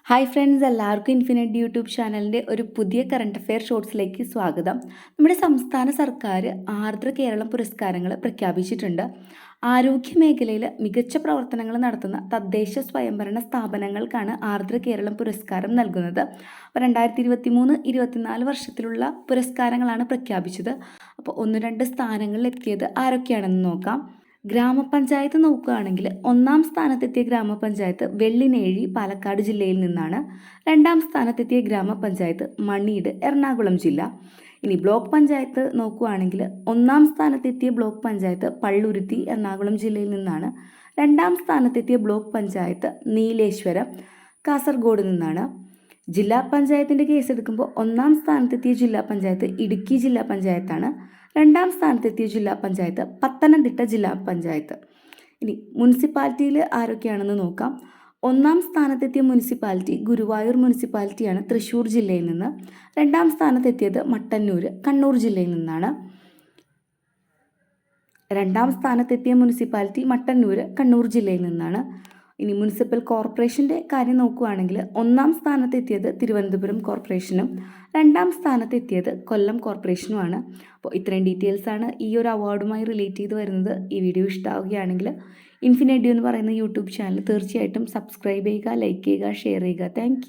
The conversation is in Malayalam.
ഹായ് ഫ്രണ്ട്സ്, എല്ലാവർക്കും ഇൻഫിനിറ്റ് യൂട്യൂബ് ചാനലിൻ്റെ ഒരു പുതിയ കറണ്ട് അഫെയർ ഷോർട്സിലേക്ക് സ്വാഗതം. നമ്മുടെ സംസ്ഥാന സർക്കാർ ആർദ്ര കേരളം പുരസ്കാരങ്ങൾ പ്രഖ്യാപിച്ചിട്ടുണ്ട്. ആരോഗ്യ മേഖലയിൽ മികച്ച പ്രവർത്തനങ്ങൾ നടത്തുന്ന തദ്ദേശ സ്വയംഭരണ സ്ഥാപനങ്ങൾക്കാണ് ആർദ്ര കേരളം പുരസ്കാരം നൽകുന്നത്. അപ്പോൾ 2023-24 വർഷത്തിലുള്ള പുരസ്കാരങ്ങളാണ് പ്രഖ്യാപിച്ചത്. അപ്പോൾ 1-2 സ്ഥാനങ്ങളിൽ എത്തിയത് ആരൊക്കെയാണെന്ന് നോക്കാം. ഗ്രാമപഞ്ചായത്ത് നോക്കുകയാണെങ്കിൽ 1-ാം സ്ഥാനത്തെത്തിയ ഗ്രാമപഞ്ചായത്ത് വെള്ളിനേഴി പാലക്കാട് ജില്ലയിൽ നിന്നാണ്. 2-ാം സ്ഥാനത്തെത്തിയ ഗ്രാമപഞ്ചായത്ത് മണീട് എറണാകുളം ജില്ല. ഇനി ബ്ലോക്ക് പഞ്ചായത്ത് നോക്കുകയാണെങ്കിൽ 1-ാം സ്ഥാനത്തെത്തിയ ബ്ലോക്ക് പഞ്ചായത്ത് പള്ളുരുത്തി എറണാകുളം ജില്ലയിൽ നിന്നാണ്. 2-ാം സ്ഥാനത്തെത്തിയ ബ്ലോക്ക് പഞ്ചായത്ത് നീലേശ്വരം കാസർഗോഡ് നിന്നാണ്. ജില്ലാ പഞ്ചായത്തിൻ്റെ കേസെടുക്കുമ്പോൾ 1-ാം സ്ഥാനത്തെത്തിയ ജില്ലാ പഞ്ചായത്ത് ഇടുക്കി ജില്ലാ പഞ്ചായത്താണ്. 2-ാം സ്ഥാനത്തെത്തിയ ജില്ലാ പഞ്ചായത്ത് പത്തനംതിട്ട ജില്ലാ പഞ്ചായത്ത്. ഇനി മുനിസിപ്പാലിറ്റിയിൽ ആരൊക്കെയാണെന്ന് നോക്കാം. 1-ാം സ്ഥാനത്തെത്തിയ മുനിസിപ്പാലിറ്റി ഗുരുവായൂർ മുനിസിപ്പാലിറ്റിയാണ്, തൃശ്ശൂർ ജില്ലയിൽ നിന്ന്. 2-ാം സ്ഥാനത്തെത്തിയത് മട്ടന്നൂർ കണ്ണൂർ ജില്ലയിൽ നിന്നാണ്. 2-ാം സ്ഥാനത്തെത്തിയ മുനിസിപ്പാലിറ്റി മട്ടന്നൂർ കണ്ണൂർ ജില്ലയിൽ നിന്നാണ്. ഇനി മുനിസിപ്പൽ കോർപ്പറേഷൻ്റെ കാര്യം നോക്കുകയാണെങ്കിൽ 1-ാം സ്ഥാനത്തെത്തിയത് തിരുവനന്തപുരം കോർപ്പറേഷനും 2-ാം സ്ഥാനത്തെത്തിയത് കൊല്ലം കോർപ്പറേഷനുമാണ്. അപ്പോൾ ഇത്രയും ഡീറ്റെയിൽസാണ് ഈ ഒരു അവാർഡുമായി റിലേറ്റ് ചെയ്ത് വരുന്നത്. ഈ വീഡിയോ ഇഷ്ടമാവുകയാണെങ്കിൽ ഇൻഫിനിറ്റ് എന്ന് പറയുന്ന യൂട്യൂബ് ചാനൽ തീർച്ചയായിട്ടും സബ്സ്ക്രൈബ് ചെയ്യുക, ലൈക്ക് ചെയ്യുക, ഷെയർ ചെയ്യുക. താങ്ക്